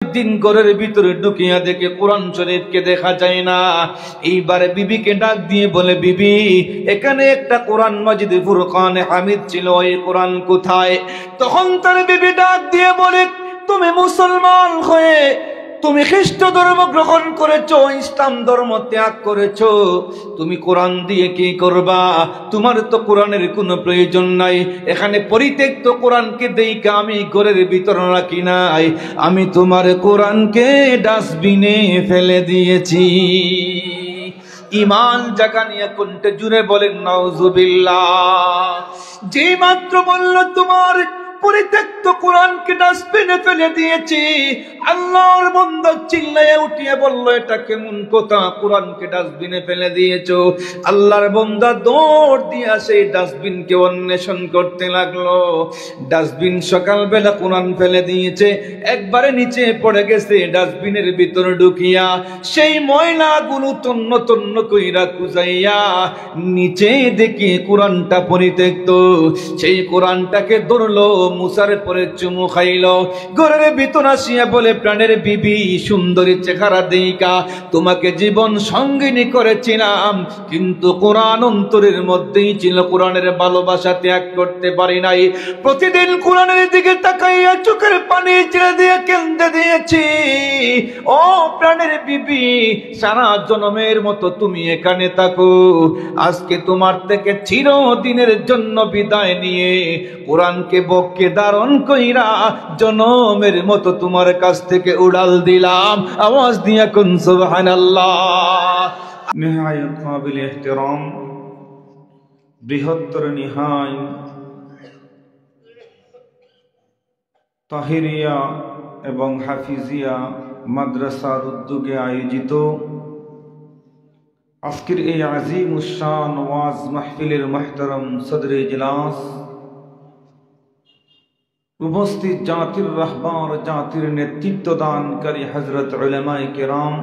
একদিন ঘরের ভিতরে ঢুকিয়া দেখে কোরআন শরীফকে দেখা যায় না। এইবারে বিবিকে ডাক দিয়ে বলে, বিবি, এখানে একটা কোরআন মাজিদ ফুরকানে হামিদ ছিল, এই কোরআন কোথায়? তখন তার বিবি ডাক দিয়ে বলে, তুমি মুসলমান হয়ে তুমি খ্রিস্ট ধর্ম গ্রহণ করেছো, ইসলাম ধর্ম ত্যাগ করেছো, তুমি কোরআন দিয়ে কি করবা? তোমার তো কোরআনের কোনো প্রয়োজন নাই। এখানে পরিত্যক্ত কোরআনকে দেইকা আমি ঘরের ভিতরে রাখি নাই, আমি তোমার কোরআনকে ডাস্টবিনে ফেলে দিয়েছি। ইমান জাগা নিয়ে কণ্ঠে জুড়ে বলেন নাউজুবিল্লাহ। যে মাত্র বলল তোমার পরিত্যক্ত কোরআনকে ডাস্টবিনে ফেলে দিয়েছি, আল্লাহর বান্দা চিল্লায়ে উঠিয়ে বলল, এটা কেমন কথা, কোরআনকে ডাস্টবিনে ফেলে দিয়েছো? আল্লাহর বান্দা দৌড় দিয়া সেই ডাস্টবিনকে অন্বেষণ করতে লাগলো। ডাস্টবিন সকালবেলা কোরআন ফেলে দিয়েছে, একবারে নিচে পড়ে গেছে। ডাস্টবিনের ভিতরে ঢুকিয়া সেই ময়লাগুলো তন্ন তন্ন কইরা খুঁজাইয়া নিচে দেখি কোরআনটা পরিত্যক্ত। সেই কোরআনটাকে ধরলো, মুসার পরে চুমু খাইল। ঘরের ভিতর আসিয়া বলে, প্রাণের বিবি, সুন্দরী চেহারা দেইকা তোমাকে জীবন সঙ্গিনী করেছিলাম, কিন্তু কোরআন অন্তরের মধ্যেই ছিল, কোরআনের ভালোবাসা ত্যাগ করতে পারি নাই। প্রতিদিন কোরআনের দিকে তাকাইয়া চোখের পানি ছেড়ে দিয়ে কেঁদে দিয়েছি। ও প্রাণের বিবি, সারা জন্মের মতো তুমি এখানে থাকো, আজকে তোমার থেকে চিরদিনের জন্য বিদায় নিয়ে কোরআনকে বক্ষে ধারণ কইরা জনমের মতো তোমার কাছ থেকে উড়াল দিলাম। আওয়াজ দিয়া কোন সুবহানাল্লাহ। নিহায়াত কাবিল ইহতিরাম, বৃহত্তর নিহায় তাহিরিয়া এবং হাফিজিয়া মাদ্রাসার উদ্যোগে আয়োজিত আজকের এই আজিম উশান ওয়াজ মাহফিলের মুহতারাম সদরে ইজলাস, উপস্থিত জাতির রাহবার, জাতির নেতৃত্ব দানকারী হযরত উলামায়ে কেরাম,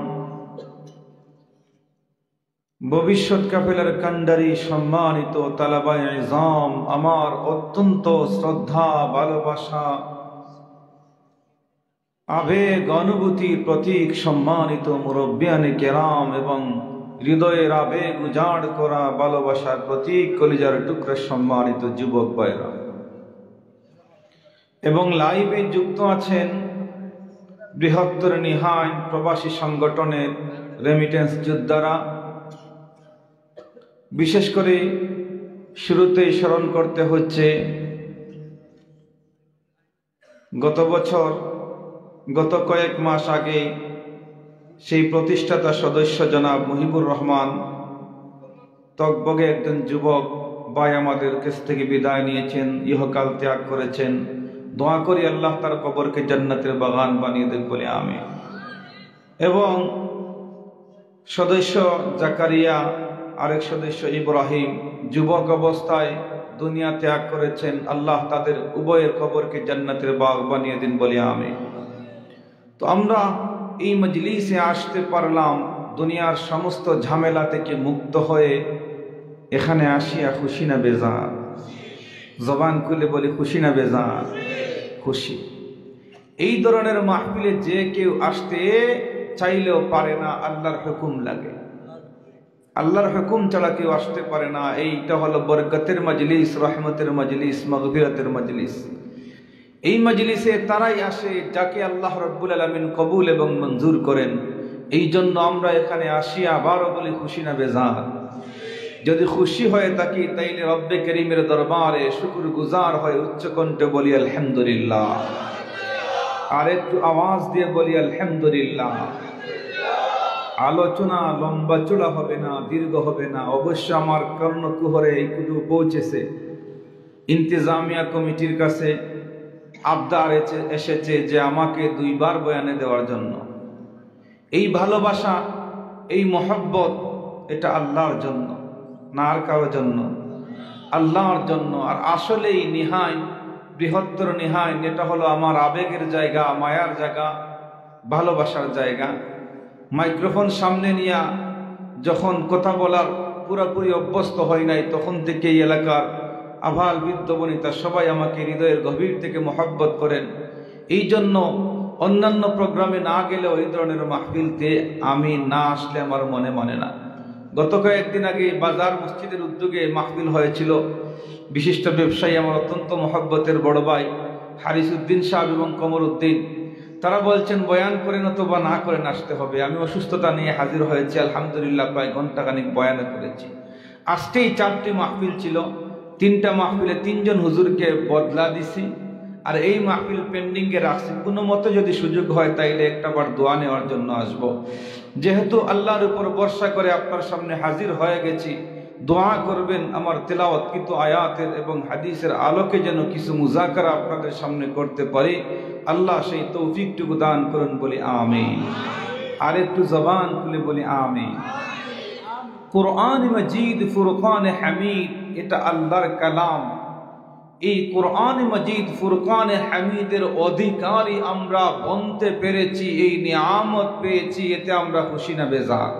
ভবিষ্যৎ কাফেলার কান্ডারি সম্মানিত তালাবায়ে ইজাম, আমার অত্যন্ত শ্রদ্ধা, ভালোবাসা, আবেগ, অনুভূতির প্রতীক সম্মানিত মুরব্বিয়ানে কেরাম এবং হৃদয়ের আবেগ উজাড় করা ভালোবাসার প্রতীক কলিজার টুকরা সম্মানিত যুবক ভাইরা এবং লাইভে যুক্ত আছেন বৃহত্তর নিহায় প্রবাসী সংগঠনের রেমিটেন্স যোদ্ধারা। বিশেষ করে শুরুতেই স্মরণ করতে হচ্ছে, গত কয়েক মাস আগে সেই প্রতিষ্ঠাতা সদস্য জনাব মুহিবুর রহমান তকবগে একজন যুবক ভাই আমাদের কাছ থেকে বিদায় নিয়েছেন, ইহকাল ত্যাগ করেছেন। দোয়া করি আল্লাহ তার কবরকে জান্নাতের বাগান বানিয়ে দেন বলে আমিন। এবং সদস্য জাকারিয়া, আরেক সদস্য ইব্রাহিম যুবক অবস্থায় দুনিয়া ত্যাগ করেছেন, আল্লাহ তাদের উভয়ের কবরকে জান্নাতের বাগ বানিয়ে দিন বলে আমিন। তো আমরা এই মজলিসে আসতে পারলাম দুনিয়ার সমস্ত ঝামেলা থেকে মুক্ত হয়ে। এখানে আসিয়া খুশি না বেজার? জবান খুলে বলি খুশি না বেজার? খুশি। এই ধরনের মাহফিলে যে কেউ আসতে চাইলেও পারে না, আল্লাহর হুকুম লাগে। আল্লাহর হুকুম ছাড়া কেউ আসতে পারে না। এইটা হলো বরকতের মজলিস, রহমতের মজলিস, মাগফিরাতের মজলিস। এই মজলিসে তারাই আসে যাকে আল্লাহ রাব্বুল আলামিন কবুল এবং মঞ্জুর করেন। এই জন্য আমরা এখানে আসি, আবারও বলি খুশি না বেজার? যদি খুশি হয়ে থাকি তাইলে রব্বে করিমের দরবারে শুকর গুজার হয়ে উচ্চ কণ্ঠে বলি আলহামদুলিল্লাহ। আর একটু আওয়াজ দিয়ে বলি আলহামদুলিল্লাহ। আলোচনা লম্বা চূড়া হবে না, দীর্ঘ হবে না। অবশ্য আমার কর্ণকুহরে এইটুকু পৌঁছেছে, ইন্তেজামিয়া কমিটির কাছে আবদার এসেছে যে আমাকে 2 বার বয়ানে দেওয়ার জন্য। এই ভালোবাসা, এই মহব্বত, এটা আল্লাহর জন্য না আর কারোর জন্য? আল্লাহর জন্য। আর আসলেই নিহায়, বৃহত্তর নিহায়, এটা হলো আমার আবেগের জায়গা, মায়ার জায়গা, ভালোবাসার জায়গা। মাইক্রোফোন সামনে নিয়ে যখন কথা বলার পুরোপুরি অভ্যস্ত হয় নাই, তখন থেকে এই এলাকার আভাল বৃদ্ধ বনিতা সবাই আমাকে হৃদয়ের গভীর থেকে মহব্বত করেন। এই জন্য অন্যান্য প্রোগ্রামে না গেলে ওই ধরনের মাহফিলতে আমি না আসলে আমার মনে মানে না। গত কয়েকদিন আগে বাজার মসজিদের উদ্যোগে মাহফিল হয়েছিল। বিশিষ্ট ব্যবসায়ী, আমার অত্যন্ত মহব্বতের বড় ভাই হারিস উদ্দিন সাহেব এবং কমর উদ্দিন, তারা বলছেন বয়ান করেন অথবা না করেন আসতে হবে। আমি অসুস্থতা নিয়ে হাজির হয়েছি, আলহামদুলিল্লাহ প্রায় ঘন্টাখানিক বয়ান করেছি। আজকেই 4টি মাহফিল ছিল, 3টা মাহফিলে 3 জন হুজুরকে বদলা দিছি, আর এই মাহফিল পেন্ডিংয়ে রাখছি। কোনো মতে যদি সুযোগ হয় তাইলে একটাবার দোয়া নেওয়ার জন্য আসব। যেহেতু আল্লাহর উপর ভরসা করে আপনার সামনে হাজির হয়ে গেছি, দোয়া করবেন আমার তেলাওয়াতকৃত আয়াতের এবং হাদিসের আলোকে যেন কিছু মুজাকারা আপনাদের সামনে করতে পারি। আল্লাহ সেই তৌফিকটুকু দান করুন, বলি আমিন। আর একটু জবান খুলে বলি আমিন। কোরআন মজিদ ফুরকান হামিদ, এটা আল্লাহর কালাম। এই কোরআন মজিদ ফুরকান হামিদের অধিকারী আমরা বনতে পেরেছি, এই নিয়ামত পেয়েছি, এতে আমরা খুশি না বেজার?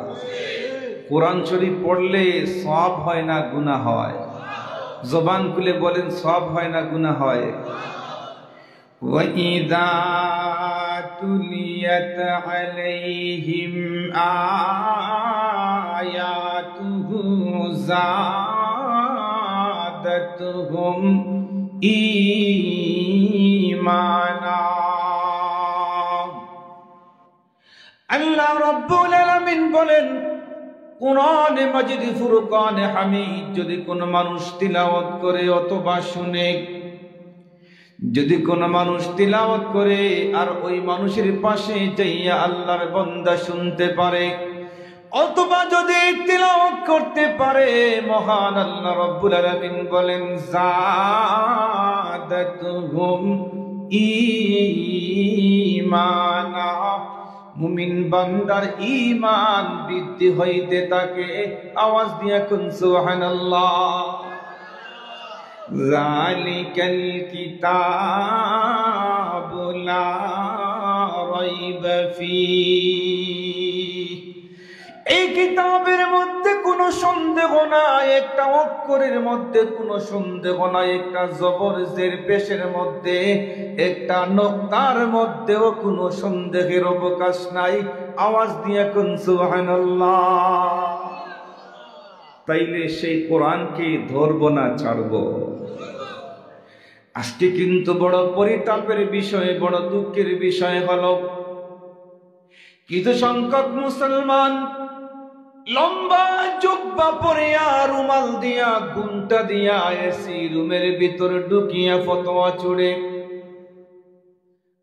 কোরআন শরীফ পড়লে সওয়াব হয় না গুনাহ হয়? জবান খুলে বলেন, সওয়াব হয় না গুনাহ হয়? ওয়াইদা তুলিয়াত আলাইহিম আয়াতুহু যাদাতুহুম ঈমানা। আল্লাহ রাব্বুল আলামিন বলেন, কোরআন মাজিদ ফুরকান হামিদ যদি কোন মানুষ তিলাওয়াত করে অথবা শুনে, যদি কোন মানুষ তিলাওয়াত করে আর ওই মানুষের পাশে যাইয়া আল্লাহর বান্দা শুনতে পারে, অথবা যদি তিলাওয়াত করতে পারে, মহান আল্লাহ রাব্বুল আলামিন বলেন যাদাতুহুম ঈমানা, মুমিন বান্দার ঈমান বৃদ্ধি হইতে থাকে। আওয়াজ দিয়া কোন সুবহানাল্লাহ। যালিকাল কিতাবু লা রাইবা ফীহ, এই কিতাবের মধ্যে কোনো সন্দেহ নাই, একটা অক্ষরের মধ্যে কোনো সন্দেহ নাই, একটা জবর জের পেশের মধ্যে, একটা নক্তার মধ্যেও কোনো সন্দেহের অবকাশ নাই। আওয়াজ দিয়ে কোন সুবহানাল্লাহ। তাইলে সেই কোরআনকে ধরব না ছাড়ব? আজকে কিন্তু বড় পরিতাপের বিষয়, বড় দুঃখের বিষয় হলো কিছু সংখ্যক মুসলমান লম্বা জুব্বা পরিয়া, রুমাল দিয়া, ঘুমটা দিয়া এসি রুমের ভিতর ঢুকিয়া ফতোয়া ছুড়ে,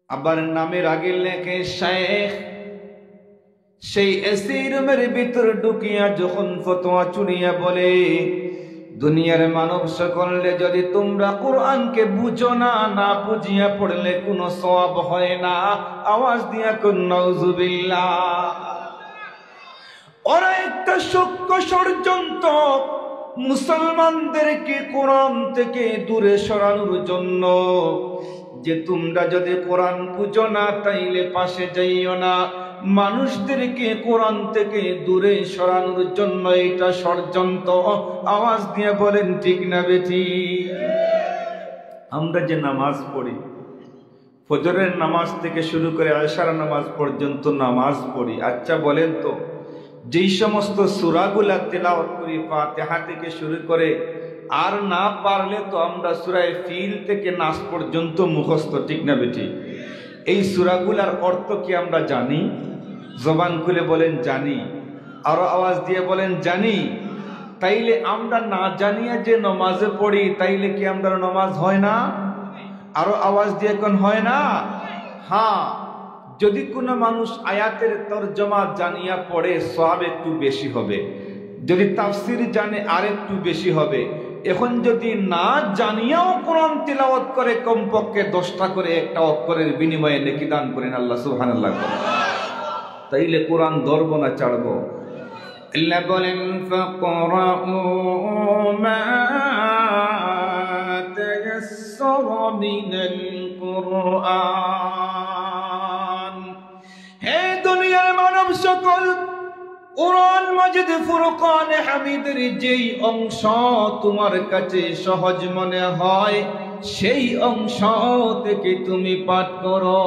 আবার নামের আগে লেখে শেখ। সেই এসি রুমের ভিতর ঢুকিয়া যখন ফতোয়া ছুড়িয়া বলে, দুনিয়ার মানব সকলে যদি তোমরা কোরআনকে বুঝো না, না বুঝিয়া পড়লে কোনো সওয়াব হয় না। আওয়াজ দিয়া কোন নাউজুবিল্লাহ। ওরা একটা সূক্ষ্ম ষড়যন্ত্র মুসলমানদেরকে কোরআন থেকে দূরে সরানোর জন্য, যে তোমরা যদি কোরআন বুঝো না তাইলে পাশে যাইও না, মানুষদেরকে কোরআন থেকে দূরে সরানোর জন্য এটা ষড়যন্ত্র। আওয়াজ দিয়ে বলেন ঠিক না বেঠিক? আমরা যে নামাজ পড়ি, ফজরের নামাজ থেকে শুরু করে আশার নামাজ পর্যন্ত নামাজ পড়ি, আচ্ছা বলেন তো, যেই সমস্ত সূরাগুলা তেলাওয়াত করি ফাতিহা থেকে শুরু করে, আর না পারলে তো আমরা সূরা ফিল থেকে নাস পর্যন্ত মুখস্থ, ঠিক না বেঠিক? এই সূরাগুলার অর্থ কি আমরা জানি? জবান খুলে বলেন জানি। আরো আওয়াজ দিয়ে বলেন জানি। তাইলে আমরা না জানিয়ে যে নামাজে পড়ি, তাইলে কি আমরা নামাজ হয় না? আরো আওয়াজ দিয়ে কোন হয় না? হ্যাঁ, যদি কোনো মানুষ আয়াতের তরজমা জানিয়া পড়ে সওয়াব একটু বেশি হবে, যদি তাফসীর জানে আর একটু বেশি হবে। এখন যদি না জানিয়াও কোরআন তিলাওয়াত করে, কমপক্ষে 10টা করে একটা অক্ষরের বিনিময়ে নেকি দান করেন আল্লাহ সুবহানাল্লাহ। তাইলে কোরআন ধরব না ছাড়ব? আল্লাহ বলেন ফাকরাউ মা তায়াসসারা মিনাল কুরআন। হে দুনিয়ার মানব সকল, কোরআন মাজিদ ফুরকান হামিদের যেই অংশ তোমার কাছে সহজ মনে হয়, সেই অংশ থেকে তুমি পাঠ করো।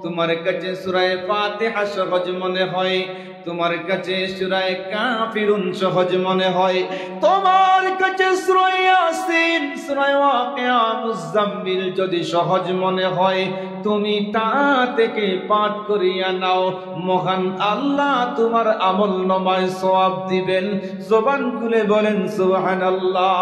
তোমার কাছে সূরা ফাতিহা সহজ মনে হয়, তোমার কাছে সূরা কাফিরুন সহজ মনে হয়, তোমার কাছে সূরা ইয়াসিন, সূরা ওয়াকিয়া, মুজাম্মিল যদি সহজ মনে হয়, তুমি তা থেকে পাঠ করিয়া নাও। মহান আল্লাহ তোমার আমল নামায় সওয়াব দিবেন। জবান খুলে বলেন সুবহানাল্লাহ।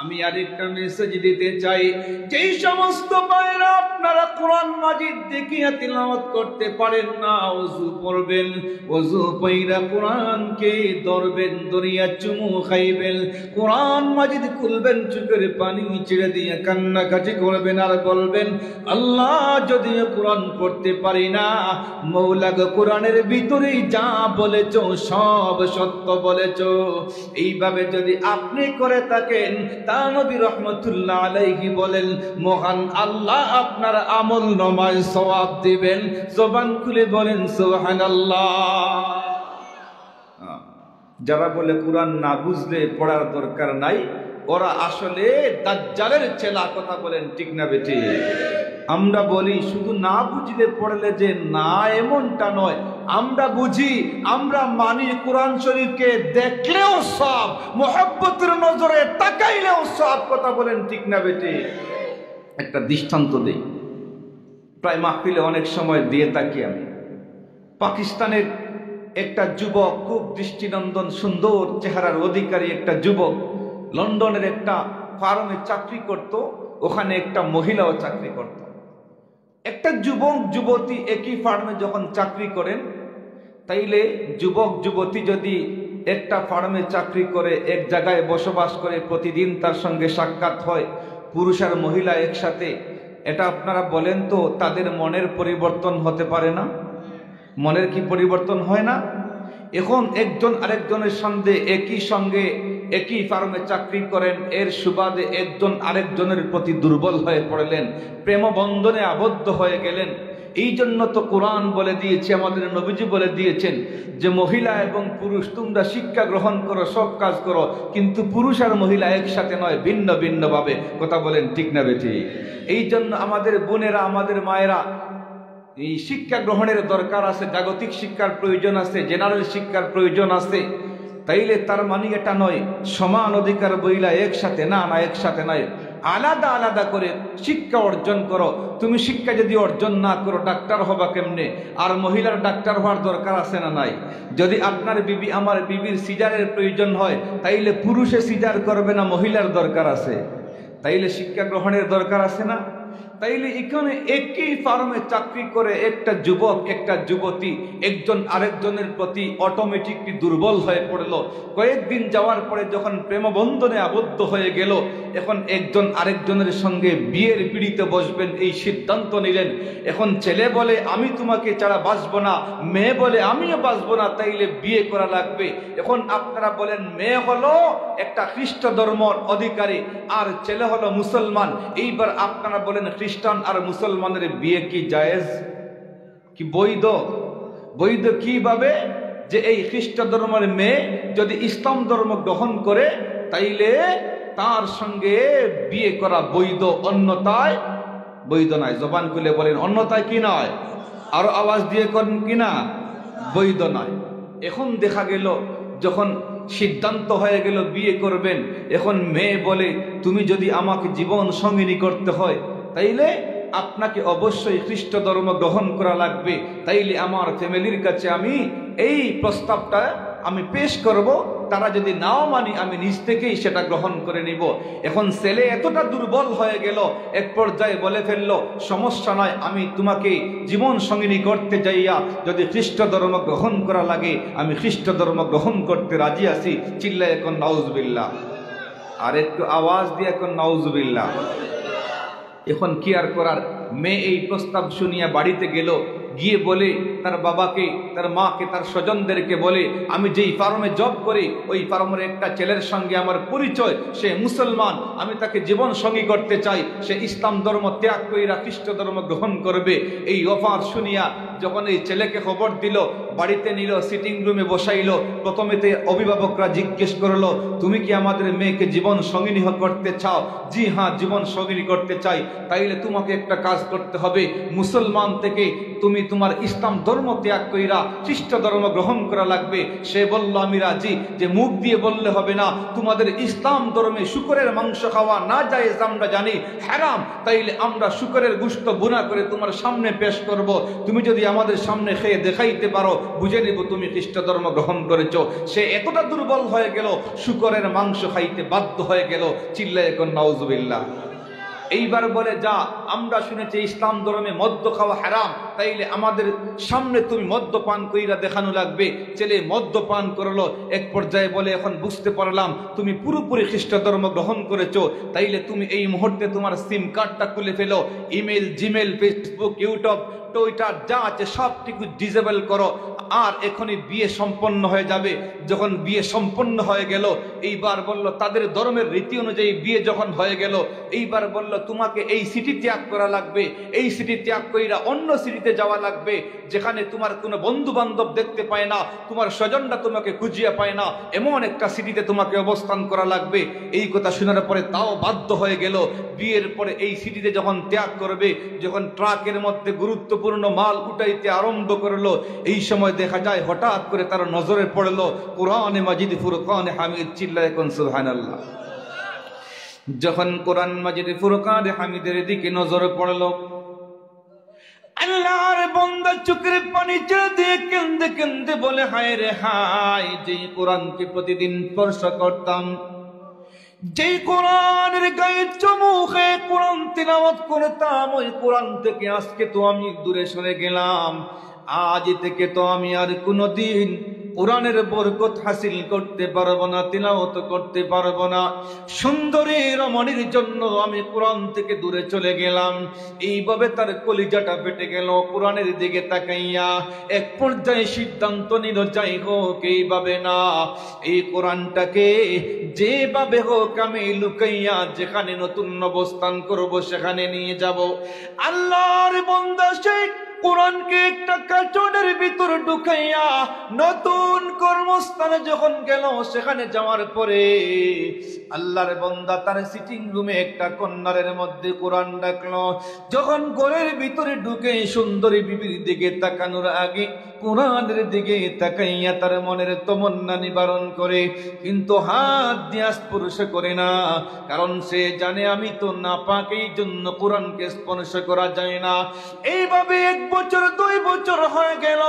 আমি আরেকটা মেসেজ দিতে চাই, যেই সমস্ত ভাইরা আপনারা কোরআন মাজিদ দেখিয়া তিলাওয়াত করতে পারেন না, ওযু করবেন, ওযু পয়রা কোরআনকে ধরবেন, দরিয়া চুমু খাইবেন, কোরআন মাজিদ খুলবেন, চোখের পানি ছেড়ে দিয়ে কান্নাকাটি করবেন আর বলবেন, আল্লাহ যদিও কোরআন পড়তে পারি না, মৌলা গো কোরআনের ভিতরেই যা বলেছো সব সত্য বলেছো। এইভাবে যদি আপনি করে থাকেন, নবী রাহমাতুল্লাহ আলাইহি বলেন, মহান আল্লাহ আপনার আমল নামায় সওয়াব দিবেন। জবান খুলে বলেন সুবহানাল্লাহ। যারা বলে কোরআন না বুঝলে পড়ার দরকার নাই, ওরা আসলে দাজ্জালের ছেলা। কথা বলেন ঠিক না বেটি? আমরা বলি শুধু না বুঝলে পড়লে যে না, এমনটা নয়। আমরা বুঝি, আমরা মানি, কোরআন শরীফকে দেখলেও সব, মুহাব্বতের নজরে তাকাইলেও সব। কথা বলেন ঠিক না বেটি? একটা দৃষ্টান্ত দেই, প্রায় মাহফিলে অনেক সময় দিয়ে থাকি আমি। পাকিস্তানের একটা যুবক, খুব দৃষ্টিনন্দন সুন্দর চেহারার অধিকারী একটা যুবক, লন্ডনের একটা ফার্মে চাকরি করত, ওখানে একটা মহিলাও চাকরি করত। একটা যুবক যুবতী একই ফার্মে যখন চাকরি করেন, তাইলে যুবক যুবতী যদি একটা ফার্মে চাকরি করে, এক জায়গায় বসবাস করে, প্রতিদিন তার সঙ্গে সাক্ষাৎ হয়, পুরুষ আর মহিলা একসাথে, এটা আপনারা বলেন তো তাদের মনের পরিবর্তন হতে পারে না? মনের কি পরিবর্তন হয় না? এখন একজন আরেকজনের সঙ্গে একই ফার্মে চাকরি করেন, এর সুবাদে একজন আরেকজনের প্রতি দুর্বল হয়ে পড়লেন, প্রেম বন্ধনে আবদ্ধ হয়ে গেলেন। এই জন্য তো কোরআন বলে দিয়েছে, আমাদের নবীজি বলে দিয়েছেন যে মহিলা এবং পুরুষ তোমরা শিক্ষা গ্রহণ করো, সব কাজ করো, কিন্তু পুরুষ আর মহিলা একসাথে নয়, ভিন্ন ভিন্ন ভাবে। কথা বলেন ঠিক না বেটি? এই জন্য আমাদের বোনেরা, আমাদের মায়েরা, এই শিক্ষা গ্রহণের দরকার আছে, জাগতিক শিক্ষার প্রয়োজন আছে, জেনারেল শিক্ষার প্রয়োজন আছে। তাইলে তার মানে এটা নয় সমান অধিকার বইলা একসাথে, না না, একসাথে নয়, আলাদা আলাদা করে শিক্ষা অর্জন করো। তুমি শিক্ষা যদি অর্জন না করো, ডাক্তার হবা কেমনে? আর মহিলার ডাক্তার হওয়ার দরকার আছে না নাই? যদি আপনার বিবি, আমার বিবির সিজারের প্রয়োজন হয়, তাইলে পুরুষে সিজার করবে না, মহিলার দরকার আছে। তাইলে শিক্ষা গ্রহণের দরকার আছে না? তাইলে এখানে একই ফার্মে চাকরি করে একটা যুবক, একটা যুবতী একজন আরেকজনের প্রতি অটোমেটিকলি দুর্বল হয়ে পড়লো। কয়েকদিন যাওয়ার পরে যখন প্রেমবন্ধনে আবদ্ধ হয়ে গেল, এখন একজন আরেকজনের সঙ্গে বিয়ের পিড়িতে বসবেন এই সিদ্ধান্ত নিলেন। এখন ছেলে বলে আমি তোমাকে ছাড়া বাঁচবো না, মেয়ে বলে আমিও বাঁচবো না, তাইলে বিয়ে করা লাগবে। এখন আপনারা বলেন, মেয়ে হলো একটা খ্রিস্ট ধর্মের অধিকারী আর ছেলে হলো মুসলমান। এইবার আপনারা বলেন, খ্রিস্টান আর মুসলমানের বিয়ে কি জায়েজ, কি বৈধ? বৈধ কিভাবে? যে এই খ্রিস্ট ধর্মের মেয়ে যদি ইসলাম ধর্ম গ্রহণ করে, তাইলে তার সঙ্গে বিয়ে করা বৈধ, অন্যথায় বৈধ নয়। জবান খুলে বলেন, অন্যথায় কি নয়? আরো আওয়াজ দিয়ে করেন কিনা? বৈধ নয়। এখন দেখা গেল যখন সিদ্ধান্ত হয়ে গেল বিয়ে করবেন, এখন মেয়ে বলে তুমি যদি আমাকে জীবন সঙ্গিনী করতে হয়, তাইলে আপনাকে অবশ্যই খ্রিস্ট ধর্ম গ্রহণ করা লাগবে। তাইলে আমার ফ্যামিলির কাছে আমি এই প্রস্তাবটা আমি পেশ করব, তারা যদি নাও মানি আমি নিজ থেকেই সেটা গ্রহণ করে নিব। এখন ছেলে এতটা দুর্বল হয়ে গেল, এক পর্যায়ে বলে ফেললো, সমস্যা নয়, আমি তোমাকে জীবন সঙ্গিনী করতে যাইয়া যদি খ্রিস্ট ধর্ম গ্রহণ করা লাগে, আমি খ্রিস্ট ধর্ম গ্রহণ করতে রাজি আছি। চিল্লায় এখন নাউজুবিল্লাহ, আর একটু আওয়াজ দিয়ে এখন নাউজুবিল্লাহ। এখন কি আর করার? মেয়ে এই প্রস্তাব শুনিয়া বাড়িতে গেল, গিয়ে বলে তার বাবাকে, তার মাকে, তার স্বজনদেরকে বলে, আমি যেই ফার্মে জব করি ওই ফার্মের একটা ছেলের সঙ্গে আমার পরিচয়, সে মুসলমান, আমি তাকে জীবন সঙ্গী করতে চাই, সে ইসলাম ধর্ম ত্যাগ কইরা খ্রিস্ট ধর্ম গ্রহণ করবে। এই অফার শুনিয়া যখন এই ছেলেকে খবর দিল, বাড়িতে নিল, সিটিং রুমে বসাইলো। প্রথমেতে অভিভাবকরা জিজ্ঞেস করলো, তুমি কি আমাদের মেয়েকে জীবন সঙ্গিনী করতে চাও? জি হ্যাঁ, জীবন সঙ্গিনী করতে চাই। তাইলে তোমাকে একটা কাজ করতে হবে, মুসলমান থেকে তুমি তোমার ইসলাম ধর্ম ত্যাগ কইরা খ্রিস্ট ধর্ম গ্রহণ করা লাগবে। সে বলল, আমি রাজি। যে মুখ দিয়ে বললে হবে না, তোমাদের ইসলাম ধর্মে শুকরের মাংস খাওয়া না জায়েজ, আমরা জানি হারাম, তাইলে আমরা শুকরের গোশত বুনা করে তোমার সামনে পেশ করব। তুমি যদি আমাদের সামনে খেয়ে দেখাইতে পারো, বুঝে নিব তুমি খ্রিস্ট ধর্ম গ্রহণ করেছ। সে এতটা দুর্বল হয়ে গেল, শুকরের মাংস খাইতে বাধ্য হয়ে গেল। চিল্লায়ে কোন নাউজুবিল্লাহ। এইবার বলে, যা, আমরা শুনেছি ইসলাম ধর্মে মদ্য খাওয়া হারাম, তাইলে আমাদের সামনে তুমি মদ্যপান কইরা দেখানো লাগবে। ছেলে মদ্যপান করলো। এক পর্যায়ে বলে, এখন বুঝতে পারলাম তুমি পুরোপুরি খ্রিস্ট ধর্ম গ্রহণ করেছো, তাইলে তুমি এই মুহূর্তে তোমার সিম কার্ডটা খুলে ফেলো, email, Gmail, Facebook, YouTube, Twitter যা আছে সবটুকু ডিসেবল করো, আর এখনই বিয়ে সম্পন্ন হয়ে যাবে। যখন বিয়ে সম্পন্ন হয়ে গেল, এইবার বলল তাদের ধর্মের রীতি অনুযায়ী বিয়ে যখন হয়ে গেল, এইবার বলল তোমাকে এই সিটি ত্যাগ করা লাগবে, এই সিটি ত্যাগ কইরা অন্য সিটিতে যাওয়া লাগবে, যেখানে তোমার কোনো বন্ধু বান্ধব দেখতে পায় না, তোমার স্বজনরা তোমাকে খুঁজিয়া পায় না, এমন একটা সিটিতে তোমাকে অবস্থান করা লাগবে। এই কথা শোনার পরে তাও বাধ্য হয়ে গেল। বিয়ের পরে এই সিটিতে যখন ত্যাগ করবে, যখন ট্রাকের মধ্যে গুরুত্বপূর্ণ মাল উঠাইতে আরম্ভ করলো, এই সময় দেখা যায় হঠাৎ করে তার নজরে পড়লো কোরআনে মাজিদ, ফুরকানে হামিদ। চিল্লায়ে কোন সুবহানাল্লাহ। যখন কোরআন মাজিদ, ফুরকানে হামিদের দিকে নজর পড়লো, আল্লাহর বান্দা চোখের পানি ছেড়ে দিয়ে কেঁদে কেঁদে বলে, হায় রে হায়, যেই কোরআনকে প্রতিদিন স্পর্শ করতাম, যেই কোরআনের গায়ে চুমু খেয়ে কোরআন তিলাওয়াত করতাম, ওই কোরআন থেকে আজকে তো আমি দূরে সরে গেলাম। আজ থেকে তো আমি আর কোনোদিন কোরআনের বরকত হাসিল করতে পারবো না, তিলাওয়াত করতে পারবো না। সুন্দরী রমণীর জন্য আমি কোরআন থেকে দূরে চলে গেলাম। এইভাবে তার কলিজাটা ফেটে গেল কোরআনের দিকে তাকাইয়া। এক পর্যায়ে সিদ্ধান্ত নিল, যাই হোক এইভাবে না, এই কোরআনটাকে যেভাবে হোক আমি লুকাইয়া যেখানে নতুন অবস্থান করব সেখানে নিয়ে যাব। আল্লাহর বান্দা সেই কোরআনকে একটা কার্টুনের ভিতর ঢুকাইয়া নতুন কর্মস্থানে যখন গেল, সেখানে যাওয়ার পরে আল্লাহর বান্দা তার সিটিং রুমে একটা কর্নারের মধ্যে কোরআন রাখলো। যখন ঘরের ভিতরে ঢুকে সুন্দরী বিবির দিকে তাকানোর আগে কোরআনের দিকে তাকাইয়া তার মনের তমন্না নিবারণ করে, কিন্তু হাত দিয়ে স্পর্শ করে না, কারণ সে জানে আমি তো নাপাক, এই জন্য কোরআনকে স্পর্শ করা যায় না। এইভাবে 1 বছর 2 বছর হয়ে গেল,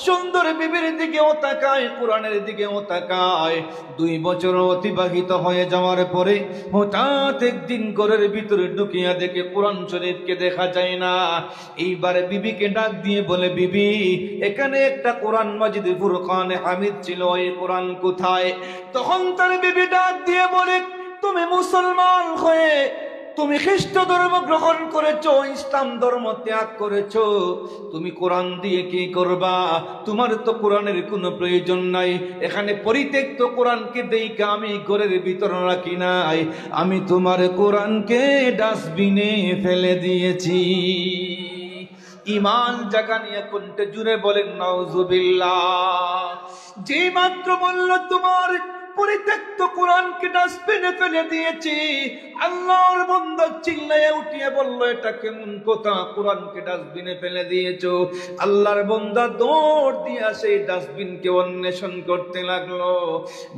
সুন্দর বিবির দিকেও তাকায়, কোরআনের দিকেও তাকায়। 2 বছর অতিবাহিত হয়ে যাওয়ার পরে হঠাৎ একদিন ঘরের ভিতরে ঢুকিয়া দেখে কোরআন শরীফকে দেখা যায় না। এইবার বিবিকে ডাক দিয়ে বলে, বিবি, এখানে একটা কোরআন মাজিদ ফুরকানে হামিদ ছিল, এই কোরআন কোথায়? তখন তার বিবি ডাক দিয়ে বলে, তুমি মুসলমান হয়ে তুমি খ্রিস্ট ধর্ম গ্রহণ করেছো, ইসলাম ধর্ম ত্যাগ করেছো, তুমি কোরআন দিয়ে কি করবা? তোমার তো কোরআনের কোনো প্রয়োজন নাই। এখানে পরিত্যক্ত কোরআনকে দেইকা আমি ঘরের ভিতর রাখি নাই, আমি তোমার কোরআনকে ডাস্টবিনে ফেলে দিয়েছি। ইমান জাগা নিয়ে কোনটা জুড়ে বলেন নাউজুবিল্লাহ। যে মাত্র বলল তোমার পরিত্যক্ত কোরআনকে ডাস্টবিনে ফেলে দিয়েছি, আল্লাহর বান্দা চিল্লাইয়া উঠিয়ে বলল, এটা কেমন কথা, কোরআনকে ডাস্টবিনে ফেলে দিয়েছো? আল্লাহর বান্দা দৌড় দিয়া সেই ডাস্টবিনকে অন্বেষণ করতে লাগলো।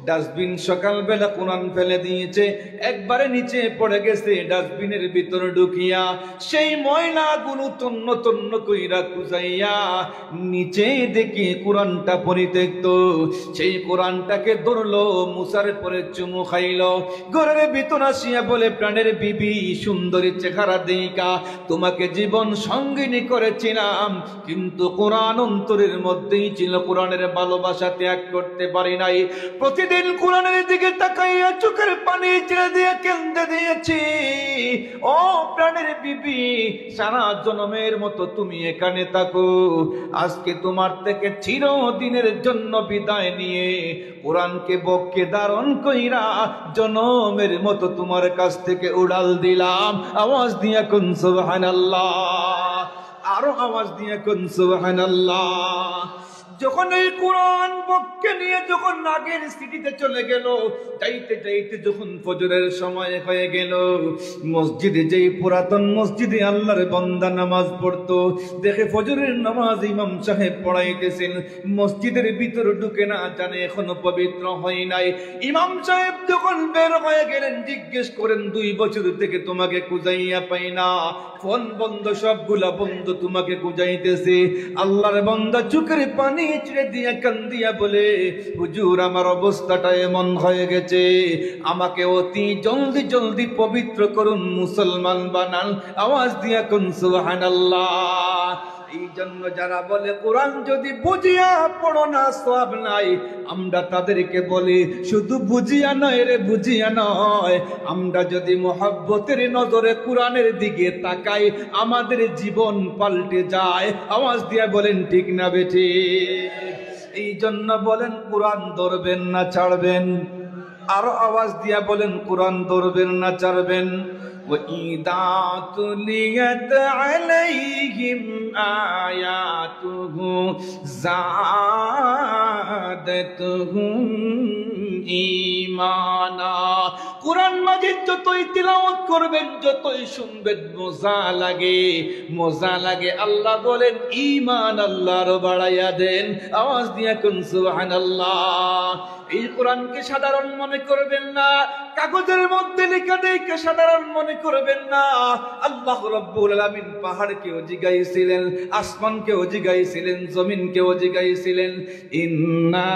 ডাস্টবিন সকালবেলা কোরআন ফেলে দিয়েছে, একবারে নিচে পড়ে গেছে। ডাস্টবিনের ভিতরে ঢুকিয়া সেই ময়লাগুলো তন্ন তন্ন কইরা খুঁজাইয়া নিচে দেখি কোরআনটা পরিত্যক্ত। সেই কোরআনটাকে ধরলো, মুসার পরে চুমু খাইল। ঘরের ভিতর আসিয়া বলে, প্রাণের বিবি, সুন্দরী চেহারা দেইকা তোমাকে জীবন সঙ্গিনী করেছিলাম, কিন্তু কোরআন অন্তরের মধ্যেই ছিল, কোরআনের ভালোবাসা ত্যাগ করতে পারি নাই। প্রতিদিন কোরআনের দিকে তাকাইয়া চোখের পানি ছেড়ে দিয়ে কেঁদে দিয়েছি। ও প্রাণের বিবি, সারা জন্মের মতো তুমি এখানে থাকো, আজকে তোমার থেকে চিরদিনের জন্য বিদায় নিয়ে কোরআনকে বক্ষে ধারণ কইরা জনমের মতো তোমার কাছ থেকে উড়াল দিলাম। আওয়াজ দিয়া কোন সুবহানাল্লাহ, আরো আওয়াজ দিয়া কোন সুবহানাল্লাহ। যখন এই কোরআন পক্ষে নিয়ে যখন আগের সিটিতে চলে গেল, যাইতে যাইতে যখন ফজরের সময় হয়ে গেল, মসজিদে যেই পুরাতন মসজিদে আল্লাহর বান্দা নামাজ পড়তো, দেখে ফজরের নামাজ ইমাম সাহেব পড়াইতেছেন, মসজিদের ভিতর ঢুকে না জানে এখনো পবিত্র হয় নাই। ইমাম সাহেব যখন বের হয়ে গেলেন, জিজ্ঞেস করেন 2 বছর থেকে তোমাকে খুঁজাইয়া পাই না, ফোন বন্ধ, সবগুলা বন্ধ, তোমাকে খুঁজাইতেছে। আল্লাহর বান্দা চোখের পানি ছেড়ে দিয়া কান্দিয়া বলে, হুজুর আমার অবস্থাটা এমন হয়ে গেছে, আমাকে অতি জলদি জলদি পবিত্র করুন, মুসলমান বানান। আওয়াজ দিয়া কোন সুবহানাল্লাহ। এই জন্য যারা বলে কোরআন যদি বুঝিয়া পড়ো না সওয়াব নাই, আমরা তাদেরকে বলি শুধু বুঝিয়া নয় রে, বুঝিয়া নয়, আমরা যদি মুহাব্বতের নজরে কোরআনের দিকে তাকাই, আমাদের জীবন পাল্টে যায়। আওয়াজ দিয়া বলেন ঠিক না বেঠি? এই জন্য বলেন কোরআন ধরবেন না ছাড়বেন? আরো আওয়াজ দিয়া বলেন কোরআন ধরবেন না ছাড়বেন? وَإِذَا تُلِيَتْ عَلَيْهِمْ آيَاتُهُ زَادَتْهُمْ ঈমানা। কোরআন মাজিদ যতই তিলাওয়াত করবেন, যতই শুনবেন, মজা লাগে, মজা লাগে। আল্লাহ বলেন ঈমান আল্লাহ আরো বাড়াইয়া দেন। আওয়াজ দিয়া কোন সুবহানাল্লাহ। এই কোরআনকে সাধারণ মনে করবেন না, কাগজের মধ্যে লেখা দেখে সাধারণ মনে করবেন না। আল্লাহ রাব্বুল আলামিন পাহাড়কেও জিগাইছিলেন, আসমানকেও জিগাইছিলেন, জমিনকেও জিগাইছিলেন, ইন্না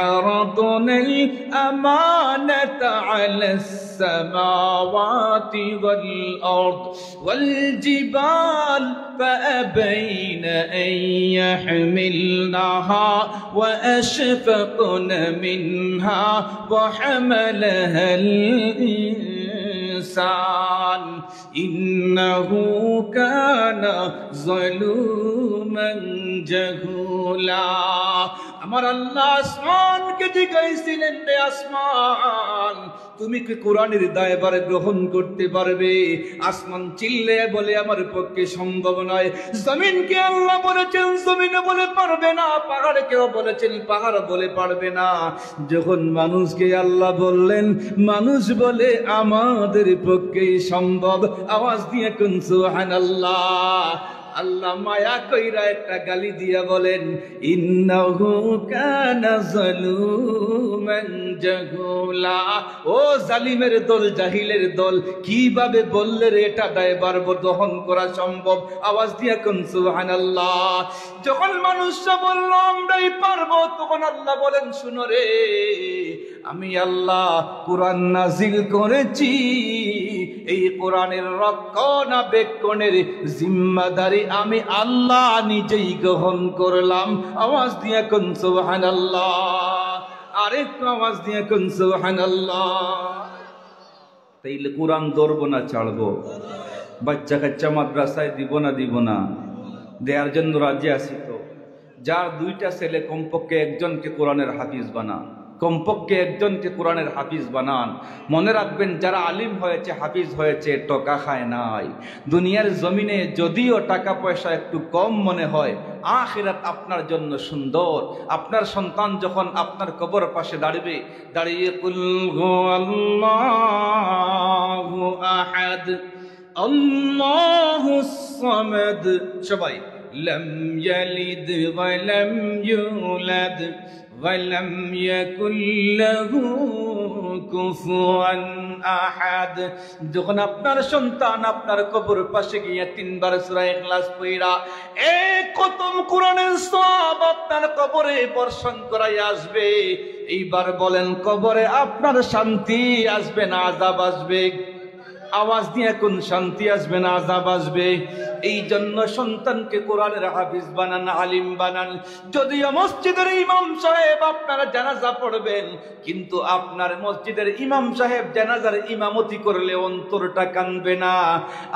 আরাদনাল আমানাতা আলাস সামাওয়াতি ওয়াল আরদ ওয়াল জিবাল ফাআবাইনা আন ইয়াহমিলনাহা ওয়া আশফাকনা মিনহা ওয়া হামালাহাল ইনসান ইন্নাহু কানা যালুমান জাহুলা। আমার আল্লাহ আসমানকে জিজ্ঞাসিলেন, রে আসমান, তুমি কি কোরআনের দায়ভার গ্রহণ করতে পারবে? আসমান চিল্লে বলে, আমার পক্ষে সম্ভব নয়। জমিনকে আল্লাহ বলেছেন, জমিনে বলে পারবে না। পাহাড়কেও বলেছেন, পাহাড় বলে পারবে না। যখন মানুষকে আল্লাহ বললেন, মানুষ বলে আমাদের পক্ষেই সম্ভব। আওয়াজ দিয়ে কোন সুবহানাল্লাহ। আল্লাহ মায়া কইরা একটা গালি দিয়া বলেন, ইন্নাহু কানা যালুমান জাহুলা। ও জালিমের দল, জাহিলের দল, কিভাবে বললে রে এটা দায়ভার দহন করা সম্ভব? আওয়াজ দিয়া কোন সুবহানাল্লাহ। যখন মানুষরা বলল আমরাই পারবো, তখন আল্লাহ বলেন, শুনো রে, আমি আল্লাহ কোরআন নাজিল করেছি, এই কোরআনের রক্ষণাবেক্ষণের জিম্মাদারি আমি আল্লাহ নিজেই গ্রহণ করলাম। আওয়াজ দিয়া কোন সুবহানাল্লাহ। আরেকটু আওয়াজ দিয়া কোন সুবহানাল্লাহ। তাইলে কোরআন ধরবো না ছাড়বো? বাচ্চা কাচ্চা মাদ্রাসায় দিব না? দেওয়ার জন্য রাজি আছি তো। যার 2টা ছেলে কমপক্ষে একজনকে কোরআনের হাফিজ বানান, কমপক্ষে একজনকে কোরআনের হাফিজ বানান। মনে রাখবেন, যারা আলিম হয়েছে, হাফিজ হয়েছে, টাকা খায় নাই। দুনিয়ার জমিনে যদিও টাকা পয়সা একটু কম মনে হয়, আখিরাত আপনার জন্য সুন্দর। আপনার সন্তান যখন আপনার কবর পাশে দাঁড়িয়ে কুল হুয়াল্লাহু আহাদ আল্লাহুস সামাদ, সবাই লাম ইয়ালিদ ওয়া লাম ইউলাদ ওয়ালাম ইয়াকুল লাহু কুফুয়ান আহাদ। যখন আপনার সন্তান আপনার কবর পাশে গিয়ে 3 বার সূরা ইখলাস পড়া এক খতম কোরআনের সওয়াব আপনার কবরে বর্ষণ করাই আসবে, এইবার বলেন কবরে আপনার শান্তি আসবে না আযাব আসবে? আওয়াজ দিয়ে কোন শান্তি আসবে না আযাব আসবে? এই জন্য সন্তানকে কোরআনের হাফিজ বানান, আলিম বানান। যদিও মসজিদের ইমাম সাহেব আপনারা জানাজা পড়বেন, কিন্তু আপনার মসজিদের ইমাম সাহেব জানাজার ইমামতি করলে অন্তরটা কানবে না।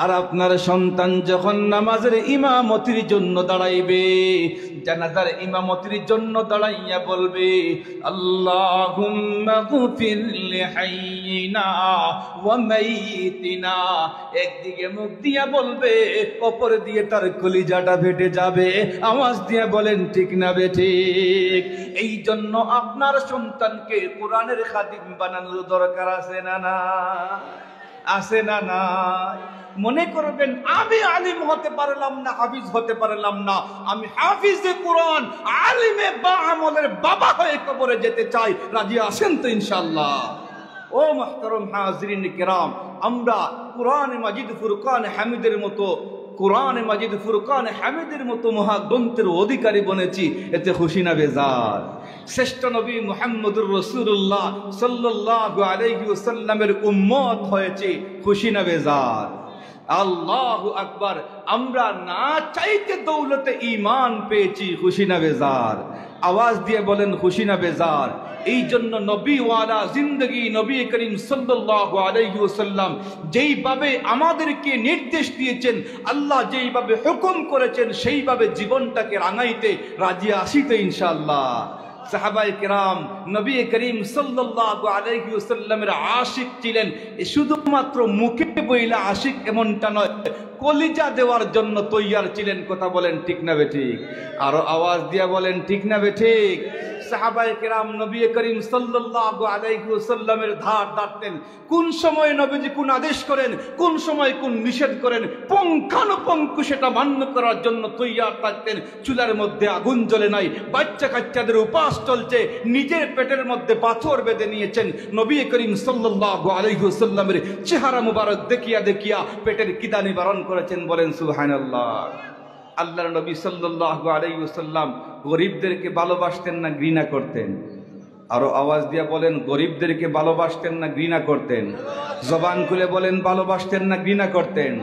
আর আপনার সন্তান যখন নামাজের ইমামতির জন্য দাঁড়াইবে, জানাজার ইমামতির জন্য দাঁড়াইয়া বলবে আল্লাহুম্মা গফির লিহাইয়িনা ওয়া মাইয়িতিনা, একদিকে মুখ দিয়া বলবে, অপর দিয়ে তার কলিজাটা ফেটে যাবে। আওয়াজ দিয়ে বলেন ঠিক না বেঠিক? এই জন্য আপনার সন্তানকে কোরআনের খাদিম বানানোর দরকার আছে না না? আছে না না? মনে করবেন আমি আলিম হতে পারলাম না, হাফিজ হতে পারলাম না, আমি হাফিজে কোরআন, আলিমে বা আমলের বাবা হয়ে কবরে যেতে চাই, রাজি আছেন তো ইনশাআল্লাহ? ও মুহতারাম হাজিরিন কিরাম, আমরা কোরআনে মাজিদ ফুরকানে হামিদের মতো, কোরআনে মাজিদ ফুরকানে হামিদের মতো মহাগ্রন্থের অধিকারী বনেছি, এতে খুশি না বেজার? শ্রেষ্ঠ নবী মুহাম্মদুর রাসূলুল্লাহ সাল্লাল্লাহু আলাইহি ওয়াসাল্লামের উম্মত হয়েছে, খুশি না বেজার? আল্লাহু আকবার। আমরা না চাইতে দৌলতে ঈমান পেয়েছি, খুশি না বেজার? আওয়াজ দিয়ে বলেন খুশি না বেজার? এই জন্য নবী ওয়ালা জিন্দেগি নবী করিম সাল্লাল্লাহু আলাইহি ওয়াসাল্লাম যেইভাবে আমাদেরকে নির্দেশ দিয়েছেন, আল্লাহ যেইভাবে হুকুম করেছেন, সেইভাবে জীবনটাকে রাঙাইতে রাজি আছি তো ইনশাআল্লাহ? সাহাবায়ে কেরাম নবী করিম সাল্লাল্লাহু আলাইহি ওয়াসাল্লামের আশিক ছিলেন। শুধুমাত্র মুখে বইলা আশিক এমনটা নয়, কলিজা দেওয়ার জন্য তৈয়ার ছিলেন। কথা বলেন ঠিক না বেঠিক? আরো আওয়াজ দিয়া বলেন ঠিক না বেঠিক? সাহাবায়ে কেরাম নবী করিম সাল্লাল্লাহু আলাইহি ওয়াসাল্লামের ধার ধারতেন। কোন সময় নবীজি কোন আদেশ করেন, কোন সময় কোন নিষেধ করেন, পুঙ্খানুপুঙ্খ সেটা মান্য করার জন্য তৈয়ার থাকতেন। চুলার মধ্যে আগুন জ্বলে নাই, বাচ্চা কাচ্চাদের উপাস চলছে, নিজের পেটের মধ্যে পাথর বেঁধে নিয়েছেন। নবী করিম সাল্লাল্লাহু আলাইহি ওয়াসাল্লামের চেহারা মুবারক দেখিয়া দেখিয়া পেটের কিদা নিবারণ করেছেন। বলেন সুবহানাল্লাহ। আল্লাহর নবী সাল্লাল্লাহু আলাইহি ওয়াসাল্লাম গরিবদেরকে ভালোবাসতেন না ঘৃণা করতেন? আরো আওয়াজ দিয়া বলেন, গরিবদেরকে ভালোবাসতেন না ঘৃণা করতেন? জবান খুলে বলেন, ভালোবাসতেন না ঘৃণা করতেন?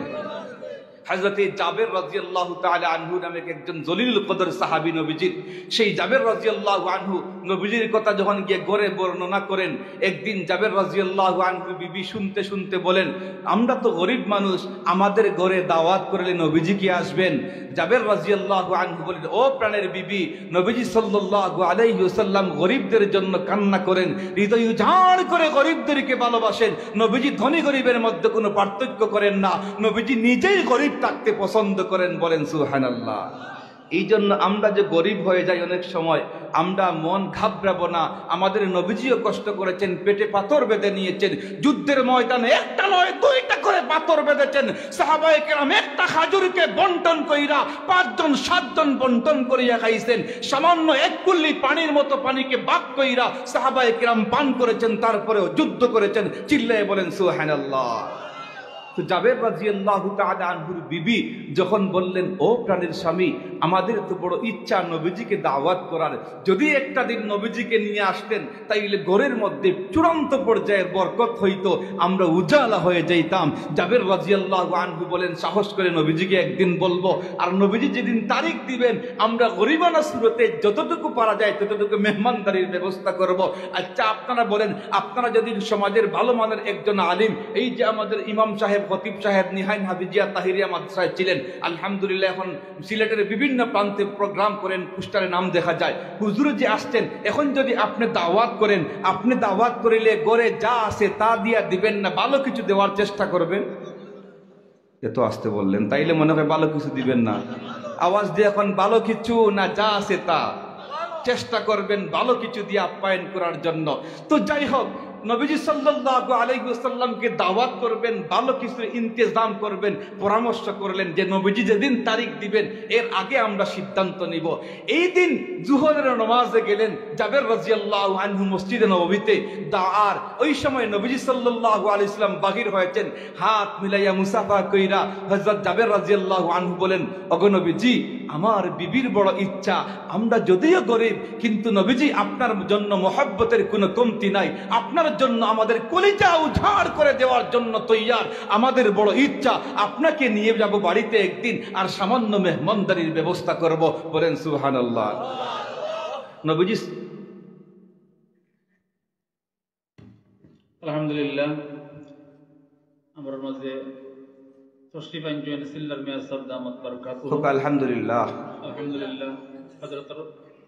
হযরতে জাবের রাদিয়াল্লাহু তাআলা আনহু নামে একজন জলিলুল কদর সাহাবী নবীজির, সেই জাবের রাদিয়াল্লাহু আনহু নবীজির কথা যখন গিয়ে ঘরে বর্ণনা করেন, একদিন জাবের রাদিয়াল্লাহু আনহু বিবি শুনতে শুনতে বলেন, আমরা তো গরিব মানুষ, আমাদের ঘরে দাওয়াত করলে নবীজি কি আসবেন? জাবের রাদিয়াল্লাহু আনহু বলেন, ও প্রাণের বিবি, নবীজি সাল্লাল্লাহু আলাইহি ওয়াসাল্লাম গরিবদের জন্য কান্না করেন, হৃদয় উজাড় করে গরিবদেরকে ভালোবাসেন। নবীজি ধনী গরিবের মধ্যে কোনো পার্থক্য করেন না, নবীজি নিজেই গরিব থাকতে পছন্দ করেন। বলেন সুবহানাল্লাহ। এই জন্য আমরা যে গরিব হয়ে যাই অনেক সময়, আমরা মন ঘাবড়াবো না। আমাদের নবীজিও কষ্ট করেছেন, পেটে পাথর বেঁধে নিয়েছেন, যুদ্ধের ময়দানে একটা নয় দুইটা করে পাথর বেঁধেছেন। সাহাবায়ে কেরাম একটা খাজুরকে বন্টন কইরা 5 জন 7 জন বন্টন করিয়া খাইছেন। সামান্য এক কুল্লি পানির মতো পানিকে ভাগ কইরা সাহাবায়ে কেরাম পান করেছেন, তারপরেও যুদ্ধ করেছেন। চিল্লায়ে বলেন সুবহানাল্লাহ। তো জাবের রাদিয়াল্লাহু তাআলা আনহুর বিবি যখন বললেন, ও প্রাণের স্বামী, আমাদের তো বড় ইচ্ছা নবীজিকে দাওয়াত করার, যদি একটা দিন নবীজিকে নিয়ে আসতেন তাইলে ঘরের মধ্যে চূড়ান্ত পর্যায়ের বরকত হইতো, আমরা উজালা হয়ে যাইতাম। জাবের রাদিয়াল্লাহু আনহু বলেন, সাহস করে নবীজিকে একদিন বলবো, আর নবীজি যেদিন তারিখ দিবেন আমরা গরিবানা সুরতে যতটুকু পারা যায় ততটুকু মেহমানদারির ব্যবস্থা করব। আচ্ছা আপনারা বলেন, আপনারা যদি সমাজের ভালো মানের একজন আলিম, এই যে আমাদের ইমাম সাহেব, খতিব সাহেব নিহাইন হাফিজিয়া তাহিরিয়া মাদ্রাসায় ছিলেন, আলহামদুলিল্লাহ এখন সিলেটের বিভিন্ন প্রান্তে প্রোগ্রাম করেন, পোস্টারে নাম দেখা যায়। হুজুর যে আসছেন, এখন যদি আপনি দাওয়াত করেন, আপনি দাওয়াত করিলে গড়ে যা আছে তা দিয়া দিবেন না, ভালো কিছু দেওয়ার চেষ্টা করবেন। এত আসতে বললেন, তাইলে মনে হয় ভালো কিছু দিবেন না। আওয়াজ দিয়ে এখন ভালো কিছু না, যা আছে তা চেষ্টা করবেন ভালো কিছু দিয়ে আপ্যায়ন করার জন্য। তো যাই হোক, নবীজি সাল্লাল্লাহু আলাইহি ওয়াসাল্লামকে দাওয়াত করবেন, ভালো কিছু ইন্তজাম করবেন, পরামর্শ করলেন যে নবীজি যেদিন তারিখ দিবেন এর আগে আমরা সিদ্ধান্ত নিব। এই দিন জোহরের নামাজে গেলেন জাবের রাদিয়াল্লাহু আনহু মসজিদে নববীতে। আর ওই সময় নবীজি সাল্লাল্লাহু আলাইহি ওয়াসাল্লাম বাহির হয়েছেন, হাত মিলাইয়া মুসাফা কইরা হযরত জাবের রাদিয়াল্লাহু আনহু বলেন, ওগো নবীজি, আমার বিবির বড় ইচ্ছা, আমরা যদিও গরিব কিন্তু নবীজি আপনার জন্য মহব্বতের কোনো কমতি নাই, আপনার জন্য আমাদের কলিজা উজাড় করে দেওয়ার জন্য তৈয়ার, আমাদের বড় ইচ্ছা আপনাকে নিয়ে যাব বাড়িতে একদিন আর সামান্য মেহমানদারির ব্যবস্থা করব। বলেন সুবহানাল্লাহ। নবীজি আলহামদুলিল্লাহ আমার মাঝে তশরিফ আনছেন সিল্লার মিয়া সাহেব দামাত বারাকাতুহু। আলহামদুলিল্লাহ আলহামদুলিল্লাহ হযরতের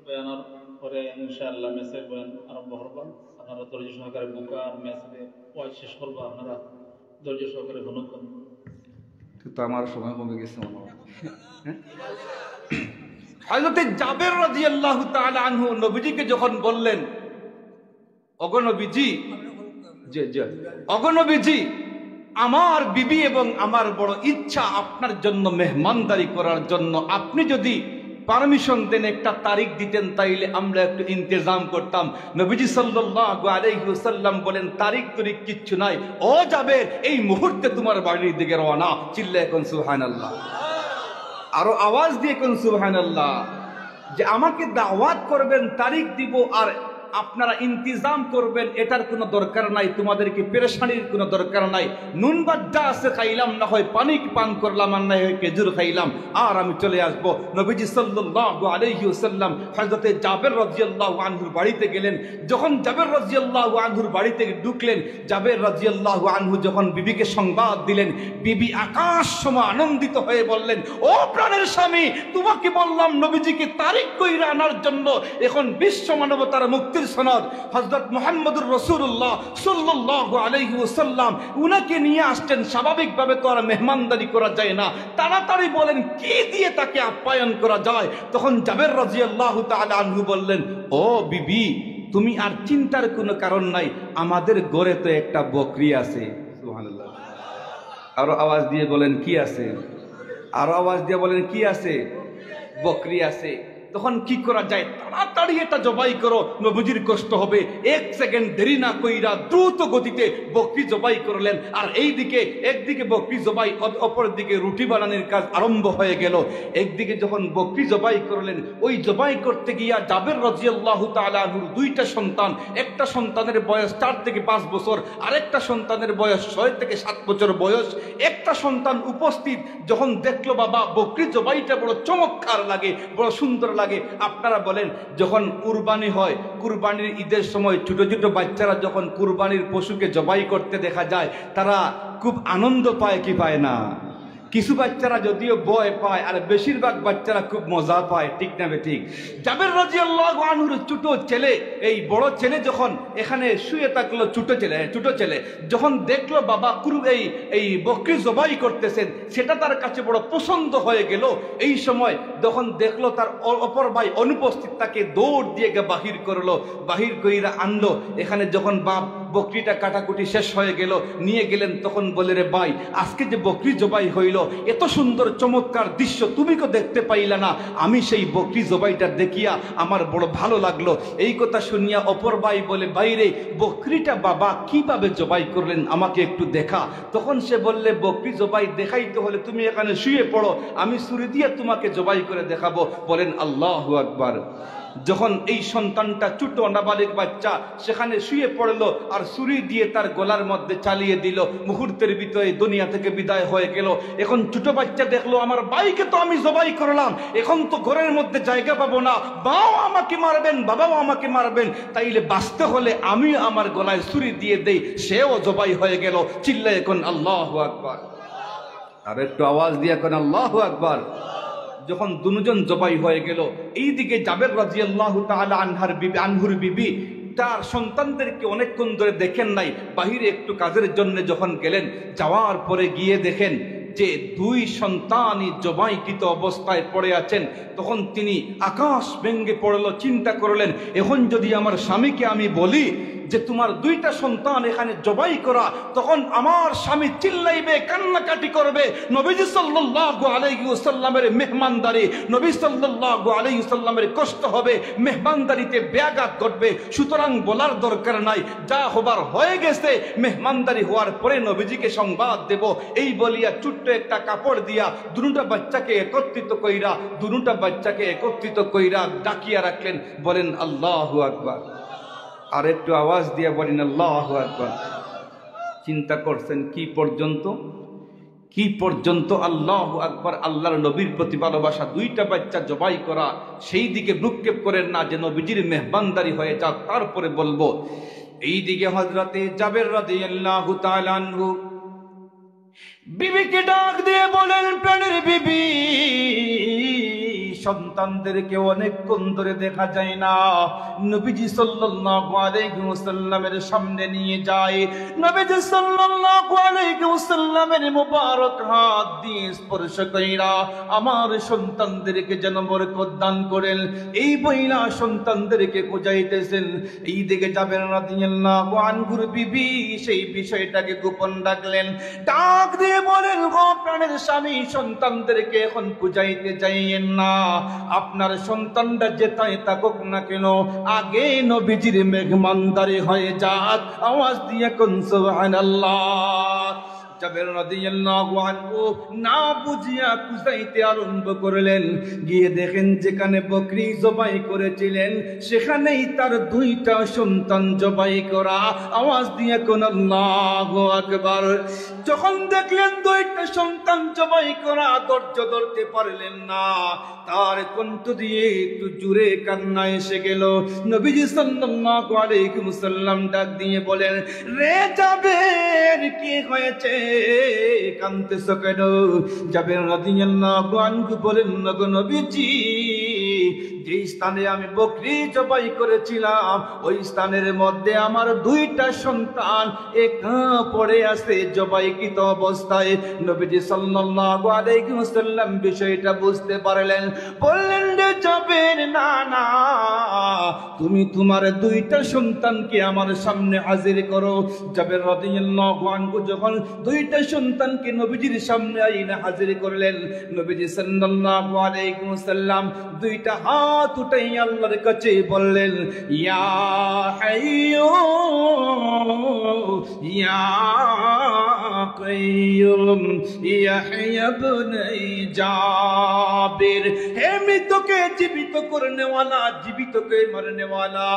বয়ানের পরে ইনশাআল্লাহ মেসেজ বয়ান আরম্ভ করব। আপনারা ধৈর্য সহকারে বুকা আর মেসেজে ওয়াজ শেষ করব, আপনারা ধৈর্য সহকারে শুনুন। তো আমার সময় কমে গেছে মনে হয়। হযরত জাবের রাদিয়াল্লাহু তাআলা আনহু নবীজিকে যখন বললেন, ওগো নবীজি, ওগো নবীজি, আমার বিবি এবং আমার বড় ইচ্ছা আপনার জন্য মেহমানদারি করার জন্য, আপনি যদি পারমিশন দেন, একটা তারিখ দিতেন, তাইলে আমরা একটু ইন্তজাম করতাম। নবীজি সাল্লাল্লাহু আলাইহি ওয়াসাল্লাম বলেন, তারিখ তরিখ কিচ্ছু নাই, ও জাবের এই মুহূর্তে তোমার বাড়ির দিকে রওনা। চিল্লায়ে কোন সুবহানাল্লাহ, আরো আওয়াজ দিয়ে কোন সুবহানাল্লাহ। যে আমাকে দাওয়াত করবেন, তারিখ দিব আর আপনারা ইন্তজাম করবেন, এটার কোনো দরকার নাই, তোমাদেরকে পেরেশানির কোনো দরকার নাই। নুন বাড্ডা আছে খাইলাম, না হয় পানি পান করলাম, আর না হয় খেজুর খাইলাম, আর আমি চলে আসবো। নবীজি সাল্লাল্লাহু আলাইহি ওয়াসাল্লাম হযরতে জাবের রাদিয়াল্লাহু আনহুর বাড়িতে গেলেন। যখন জাবের রাদিয়াল্লাহু আনহুর বাড়িতে ঢুকলেন, জাবের রাদিয়াল্লাহু আনহু যখন বিবিকে সংবাদ দিলেন, বিবি আকাশ সম আনন্দিত হয়ে বললেন, ও প্রাণের স্বামী, তোমাকে বললাম নবীজিকে তারিখ কইরা আনার জন্য, এখন বিশ্ব মানবতার মুক্তির সনদ হযরত মুহাম্মদুর রাসূলুল্লাহ সাল্লাল্লাহু আলাইহি ওয়াসাল্লাম উনাকে নিয়ে আসছেন। স্বাভাবিকভাবে তো আর মেহমানদারি করা যায় না, তাড়াতাড়ি বলেন কি দিয়ে তাকে আপ্যায়ন করা যায়। তখন জাবের রাদিয়াল্লাহু তাআলা আনহু বললেন, ও বিবি, তুমি আর চিন্তার কোনো কারণ নাই, আমাদের ঘরে তো একটা বকরি আছে। সুবহানাল্লাহ। আরো আওয়াজ দিয়ে বলেন কি আছে, আরো আওয়াজ দিয়ে বলেন কি আছে, বকরি আছে। তখন কি করা যায়, তাড়াতাড়ি এটা জবাই করো, নবীজির কষ্ট হবে। এক সেকেন্ড দেরি না কইরা দ্রুত গতিতে বকরি জবাই করলেন। আর একদিকে বকরি জবাই, অপর দিকে রুটি বানানোর কাজ আরম্ভ হয়ে গেল। একদিকে যখন বকরি জবাই করলেন, ওই জবাই করতে গিয়া জাবের রাদিয়াল্লাহু তাআলা আনহুর দুইটা সন্তান, একটা সন্তানের বয়স 4 থেকে 5 বছর, আরেকটা সন্তানের বয়স 6 থেকে 7 বছর বয়স। একটা সন্তান উপস্থিত, যখন দেখলো বাবা বকরি জবাইটা বড় চমৎকার লাগে, বড় সুন্দর লাগে। আপনারা বলেন, যখন কুরবানি হয়, কুরবানির ঈদের সময় ছোট ছোট বাচ্চারা যখন কুরবানির পশুকে জবাই করতে দেখা যায়, তারা খুব আনন্দ পায় কি পায় না? কিছু বাচ্চারা যদিও ভয় পায়, আর বেশিরভাগ বাচ্চারা খুব মজা পায়, ঠিক না ঠিক? জাবের রাদিয়াল্লাহু আনহুর ছোট ছেলে, এই বড় ছেলে যখন এখানে শুয়ে থাকলো, ছোট ছেলে যখন দেখলো বাবা এই বকরি জবাই করতেছেন, সেটা তার কাছে বড় পছন্দ হয়ে গেল। এই সময় যখন দেখলো তার অপর ভাই অনুপস্থিত, তাকে দৌড় দিয়ে বাহির করলো, বাহির কইরা আনলো। এখানে যখন বাপ বকরিটা কাটাকুটি শেষ হয়ে গেল, নিয়ে গেলেন, তখন বলে, রে ভাই, আজকে যে বকরি জবাই হইল, এত সুন্দর চমৎকার দৃশ্য তুমি তো দেখতে পাইলা না, আমি সেই বকরি জবাইটা দেখিয়া আমার বড় ভালো লাগলো। এই কথা শুনিয়া অপর ভাই বলে, বাইরে বকরিটা বাবা কিভাবে জবাই করলেন, আমাকে একটু দেখা। তখন সে বললে, বকরি জবাই দেখাইতে হলে তুমি এখানে শুয়ে পড়ো, আমি ছুরি দিয়ে তোমাকে জবাই করে দেখাবো। বলেন আল্লাহু আকবার। যখন এই সন্তানটা ছোট নাবালিগ বাচ্চা সেখানে শুয়ে পড়লো, আর ছুরি দিয়ে তার গলার মধ্যে চালিয়ে দিল, মুহূর্তের ভিতরে দুনিয়া থেকে বিদায় হয়ে গেল। এখন ছোট বাচ্চা দেখলো, আমার ভাইকে তো আমি জবাই করলাম, এখন তো ঘরের মধ্যে জায়গা পাবো না, মাও আমাকে মারবেন, বাবাও আমাকে মারবেন, তাইলে বাঁচতে হলে আমি আমার গলায় ছুরি দিয়ে দেই। সেও জবাই হয়ে গেল। চিল্লায় এখন আল্লাহু আকবার। আর একটু আওয়াজ দিয়ে এখন আল্লাহু আকবার। যখন দুজন জবাই হয়ে গেল, এইদিকে জাবের রাদিয়াল্লাহু তাআলা আনহুর বিবি তার সন্তানদেরকে অনেকক্ষণ ধরে দেখেন নাই, বাহিরে একটু কাজের জন্য যখন গেলেন, যাওয়ার পরে গিয়ে দেখেন যে 2 সন্তানই জবাইকৃত অবস্থায় পড়ে আছেন। তখন তিনি আকাশ ভেঙ্গে পড়ল, চিন্তা করলেন, এখন যদি আমার স্বামীকে আমি বলি যে তোমার দুইটা সন্তান এখানে জবাই করা, তখন আমার স্বামী চিল্লাইবে, কান্নাকাটি করবে। নবীজি সাল্লাল্লাহু আলাইহি ওয়াসাল্লামের মেহমানদারি, নবী সাল্লাল্লাহু আলাইহি ওয়াসাল্লামের কষ্ট হবে, মেহমানদারিতে ব্যাঘাত ঘটবে। সুতরাং বলার দরকার নাই, যা হবার হয়ে গেছে, মেহমানদারি হওয়ার পরে নবীজিকে সংবাদ দেব। এই বলিয়া ছোট্ট একটা কাপড় দিয়া দুটা বাচ্চাকে একত্রিত কইরা ডাকিয়া রাখলেন। বলেন আল্লাহু আকবার। আর একটু আওয়াজ দিয়া বলেন আল্লাহু আকবার। চিন্তা করছেন কি পর্যন্ত আল্লাহু আকবার, আল্লাহর নবীর প্রতি ভালোবাসা, দুইটা বাচ্চা জবাই করা, সেই দিকে ভ্রুক্ষেপ করেন না যে নবীজির মেহমানদারি হয়ে যাক, তারপরে বলবো। এই দিকে হযরতে জাবের রাদিয়াল্লাহু তাআলা আনহু বিবিকে ডাক দিয়ে বলেন, প্রাণের বিবি, সন্তানদেরকে অনেকক্ষণ ধরে দেখা যায় না। নবীজি সাল্লাল্লাহু আলাইহি ওয়াসাল্লামের সামনে নিয়ে যায়। নবীজি সাল্লাল্লাহু আলাইহি ওয়াসাল্লামের মুবারক হাত দিয়ে স্পর্শ কইরা আমার সন্তানদেরকে যেন বরকত দান করেন, এই বইলা সন্তানদেরকে বুঝাইতেছেন। এই দিকে জাবের রাদিয়াল্লাহু আনহুর বিবি সেই বিষয়টাকে গোপন রাখলেন। ডাক দিয়ে বলেন, গো প্রাণের স্বামী, সন্তানদেরকে এখন বুঝাইতে যাইয়েন না। আপনার সন্তানরা যেটাই থাকুক না কেন, আগে নবীজির মেহমানদারি হয়ে যাক। আওয়াজ দিয়ে কোন সুবহানাল্লাহ। জাবের রাদিয়াল্লাহু আনহু না বুঝিয়া কুজাইতে আরম্ভ করলেন। গিয়ে দেখেন যেখানে বকরি জবাই করেছিলেন সেখানেই তার দুইটা সন্তান জবাই করা। আওয়াজ দিয়ে কোন আল্লাহু আকবার। যখন দেখলেন দুইটা সন্তান জবাই করা, ধৈর্য ধরতে পারলেন না, তার কণ্ঠ দিয়ে একটু জোরে কান্না এসে গেল। নবীজি সাল্লাল্লাহু আলাইহি ওয়াসাল্লাম ডাক দিয়ে বলেন, রে জাবের, কি হয়েছে, কাঁদতেছ কেন? জাবের রাদিয়াল্লাহু আনহু বলেন, নবীজি, যে স্থানে আমি বকরি জবাই করেছিলাম ওই স্থানের মধ্যে আমার দুইটা সন্তান একা পড়ে আছে জবাইকৃত অবস্থায়। নবীজি সাল্লাল্লাহু আলাইহি ওয়াসাল্লাম বিষয়টা বুঝতে পারলেন। বললেন, রে জাবের, না না, তুমি তোমার দুইটা সন্তানকে আমার সামনে হাজির করো। জাবের রাদিয়াল্লাহু আনহু যখন দুইটা সন্তানকে নবীজির সামনে আইনা হাজির করলেন, নবীজি সাল্লাল্লাহু আলাইহি ওয়াসাল্লাম দুইটা হাত উঠাই আল্লাহর কাছে বললেন, ইয়া হাইয়্যু ইয়া কাইয়্যুম ইয়াহইয়া ইবনে জাবির, হে মৃতকে জীবিত করনে ওয়ালা, জীবিতকে মারনে ওয়ালা,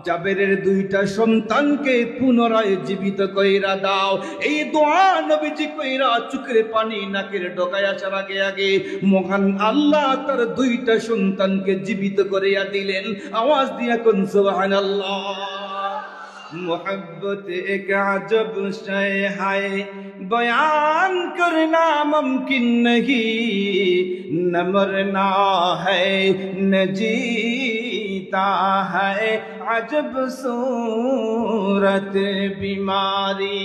জাবেরের দুইটা সন্তানকে পুনরায় জীবিত কইরা দাও। এই দোয়া নবীজি কইরা চোখের পানি নাকের ডগায় আসার আগে আগে মহান আল্লাহ তার দুইটা সন্তানকে জীবিত করিয়া দিলেন। আওয়াজ দিয়া কোন সুবহানাল্লাহ। मोहब्बत एक अजब शय है, बयान करना मुमकिन नहीं, न मरना है न जीता है, अजब सूरत बीमारी।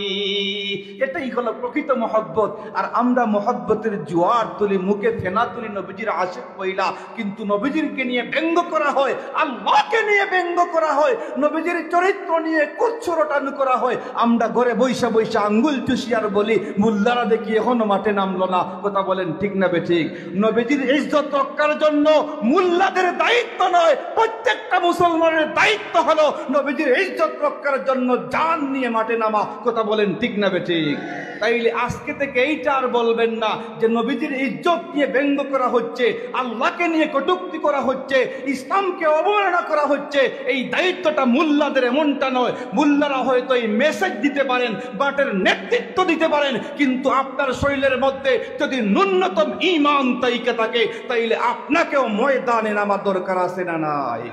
এটাই হলো প্রকৃত মহব্বত। আর আমরা মহব্বতের জোয়ার তুলি, মুখে ফেনা তুলি নবীজির আশিক পয়লা, কিন্তু নবীজিরকে নিয়ে ব্যঙ্গ করা হয়, আল্লাহকে নিয়ে ব্যঙ্গ করা হয়, নবীজির চরিত্র নিয়ে কুচ্ছরটানো করা হয়। আমরা ঘরে বৈশা বৈশা আঙ্গুল চুষি আর বলি, মুল্লারা দেখি এখনো মাঠে নামলো না। কথা বলেন ঠিক না বেঠিক? নবীজির ইজ্জত রক্ষার জন্য মুল্লাদের দায়িত্ব নয়, প্রত্যেকটা মুসলমানের দায়িত্ব হলো নবীজির ইজ্জত রক্ষার জন্য জান নিয়ে মাঠে নামা। কথা বলেন ঠিক না বেঠিক? তাইলে আজকে থেকে এইটা আর বলবেন না যে নবীজির ইজ্জত নিয়ে ব্যঙ্গ করা হচ্ছে, আল্লাহকে নিয়ে কটূক্তি করা হচ্ছে, ইসলামকে অবমাননা করা হচ্ছে। এই দায়িত্বটা মুল্লাদের, এমনটা নয়। মুল্লারা হয়তো এই মেসেজ দিতে পারেন, বাটের নেতৃত্ব দিতে পারেন, কিন্তু আপনার শরীরের মধ্যে যদি ন্যূনতম ঈমান তাইকে থাকে, তাইলে আপনাকেও ময়দানে নামা দরকার আছে না নাই?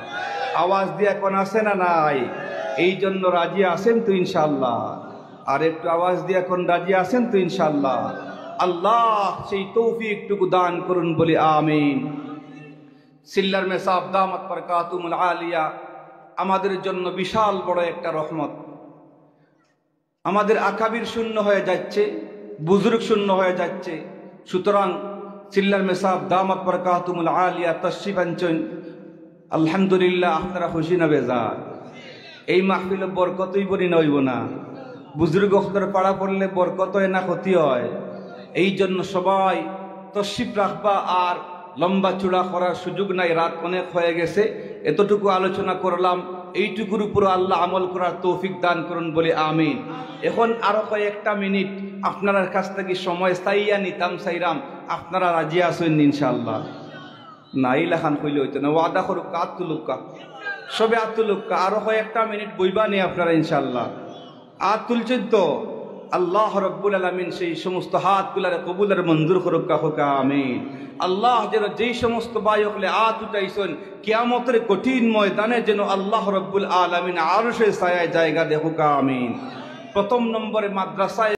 আওয়াজ দিয়ে কোন আছে না নাই? এই জন্য রাজি আছেন তো ইনশাআল্লাহ? আর একটু আওয়াজ দিয়ে এখন রাজি আছেন তো ইনশাআল্লাহ? আল্লাহ সেই তৌফিকটুকু দান করুন, বলি আমিন। সিল্লার মেসাব দামাত বরকাতুহুল আলিয়া আমাদের জন্য বিশাল বড় একটা রহমত। আমাদের আকাবির শূন্য হয়ে যাচ্ছে, বুজুর্গ শূন্য হয়ে যাচ্ছে। সুতরাং সিল্লার মেসাব দামাত বরকাতুহুল আলিয়া তশরিফ আনছেন, আলহামদুলিল্লাহ। আপনারা খুশি না বেজার? এই মাহফিলে বরকতই বলি নইব না, বুজুর্গ পাড়া পড়লে বরকত হয় না ক্ষতি হয়। এই জন্য সবাই তশরিফ রাখবা, আর লম্বা চূড়া করার সুযোগ নাই, রাত অনেক হয়ে গেছে। এতটুকু আলোচনা করলাম, এইটুকুর উপর আল্লাহ আমল করার তৌফিক দান করুন বলে আমিন। এখন আরো কয়েকটা মিনিট আপনার কাছ থেকে সময় চাইয়া নিতাম, চাইরাম আপনারা রাজি আছেন ইনশাআল্লাহ? নাই লেখান কইলে হইতো না, ওয়াদা করুক আতুলুকা, সবে আতুলুকা। আরো কয়েকটা মিনিট বইবা নেই আপনারা ইনশাআল্লাহ। হাত তুলছেন তো? আল্লাহ রব্বুল আলামিন সেই সমস্ত হাতগুলারে কবুলের মঞ্জুর করুক, হোকা আমিন। আল্লাহ যেন যেই সমস্ত বায়কলে হাত উঠাইছেন কিয়ামতের কঠিন ময়দানে যেন আল্লাহ রব্বুল আলামিন আরশের ছায়ায় জায়গা দেখুক, আমিন। প্রথম নম্বরে মাদ্রাসায়